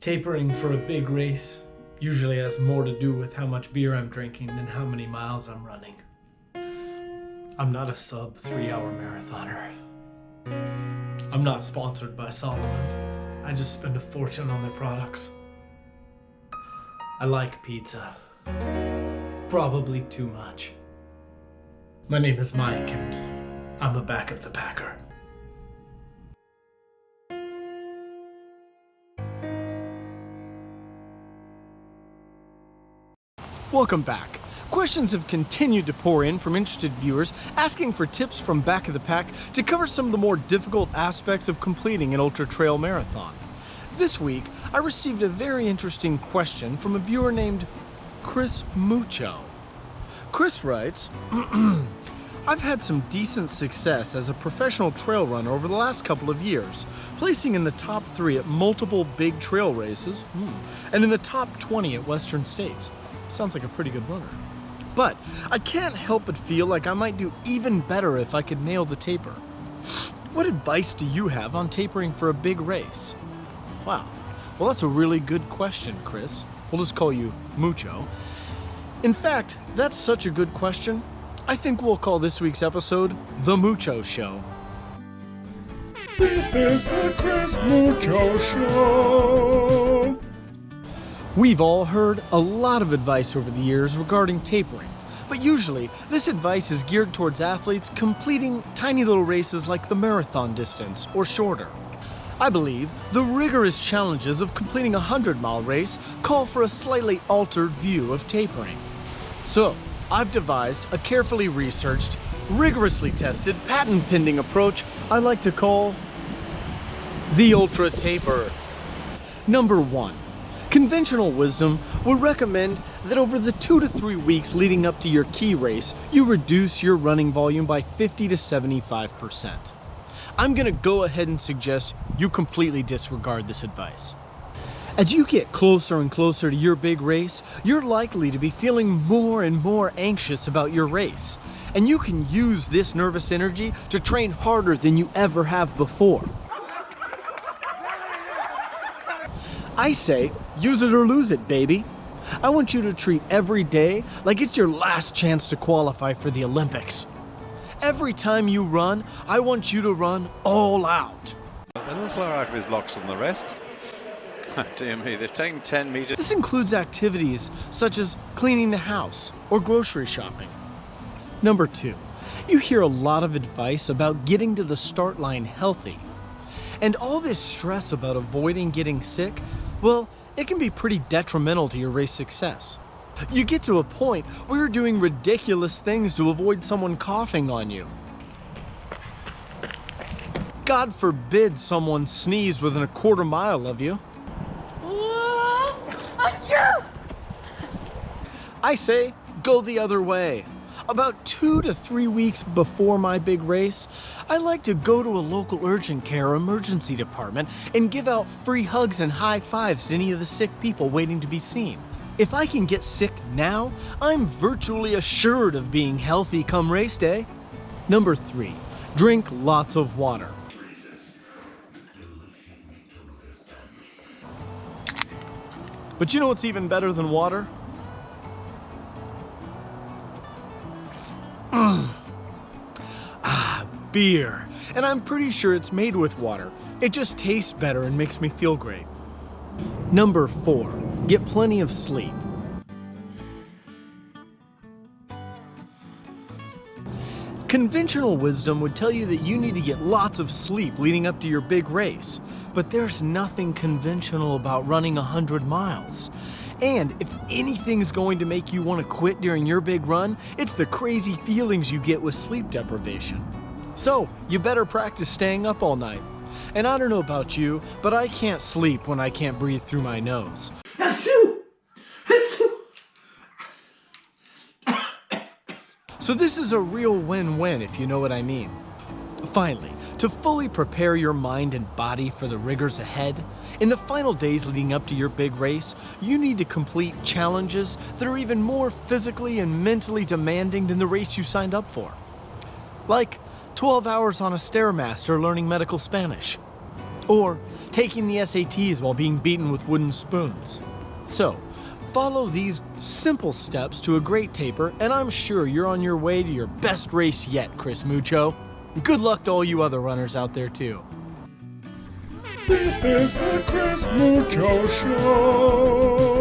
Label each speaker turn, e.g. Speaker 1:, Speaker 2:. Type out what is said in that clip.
Speaker 1: Tapering for a big race usually has more to do with how much beer I'm drinking than how many miles I'm running. I'm not a sub 3-hour marathoner. I'm not sponsored by Solomon. I just spend a fortune on their products. I like pizza. Probably too much. My name is Mike and I'm a back of the packer.
Speaker 2: Welcome back. Questions have continued to pour in from interested viewers asking for tips from Back of the Pack to cover some of the more difficult aspects of completing an ultra trail marathon. This week, I received a very interesting question from a viewer named Chris Mucho. Chris writes, I've had some decent success as a professional trail runner over the last couple of years, placing in the top 3 at multiple big trail races, and in the top 20 at Western States. Sounds like a pretty good runner. But I can't help but feel like I might do even better if I could nail the taper. What advice do you have on tapering for a big race? Wow, well that's a really good question, Chris. We'll just call you Mucho. In fact, that's such a good question, I think we'll call this week's episode The Mucho Show.
Speaker 3: This is the Chris Mucho Show.
Speaker 2: We've all heard a lot of advice over the years regarding tapering, but usually this advice is geared towards athletes completing tiny little races like the marathon distance or shorter. I believe the rigorous challenges of completing a 100-mile race call for a slightly altered view of tapering. So, I've devised a carefully researched, rigorously tested, patent-pending approach I like to call the Ultra Taper. Number 1. Conventional wisdom would recommend that over the 2 to 3 weeks leading up to your key race, you reduce your running volume by 50 to 75%. I'm gonna go ahead and suggest you completely disregard this advice. As you get closer and closer to your big race, you're likely to be feeling more and more anxious about your race, and you can use this nervous energy to train harder than you ever have before. I say, use it or lose it, baby. I want you to treat every day like it's your last chance to qualify for the Olympics. Every time you run, I want you to run all out.
Speaker 4: A little slower out of his blocks than the rest. Dear me, they've taken 10 meters.
Speaker 2: This includes activities such as cleaning the house or grocery shopping. Number 2, you hear a lot of advice about getting to the start line healthy. And all this stress about avoiding getting sick, well, it can be pretty detrimental to your race success. You get to a point where you're doing ridiculous things to avoid someone coughing on you. God forbid someone sneeze within a quarter mile of you. I say, go the other way. About 2 to 3 weeks before my big race, I like to go to a local urgent care or emergency department and give out free hugs and high fives to any of the sick people waiting to be seen. If I can get sick now, I'm virtually assured of being healthy come race day. Number 3, drink lots of water. But you know what's even better than water? Beer. And I'm pretty sure it's made with water. It just tastes better and makes me feel great. Number 4, get plenty of sleep. Conventional wisdom would tell you that you need to get lots of sleep leading up to your big race, but there's nothing conventional about running 100 miles. And if anything's going to make you want to quit during your big run, it's the crazy feelings you get with sleep deprivation. So, you better practice staying up all night. And I don't know about you, but I can't sleep when I can't breathe through my nose. So this is a real win-win, if you know what I mean. Finally, to fully prepare your mind and body for the rigors ahead, in the final days leading up to your big race, you need to complete challenges that are even more physically and mentally demanding than the race you signed up for. Like 12 hours on a Stairmaster learning medical Spanish, or taking the SATs while being beaten with wooden spoons. So, follow these simple steps to a great taper, and I'm sure you're on your way to your best race yet, Chris Mucho. Good luck to all you other runners out there, too.
Speaker 3: This is the Chris Mucho Show.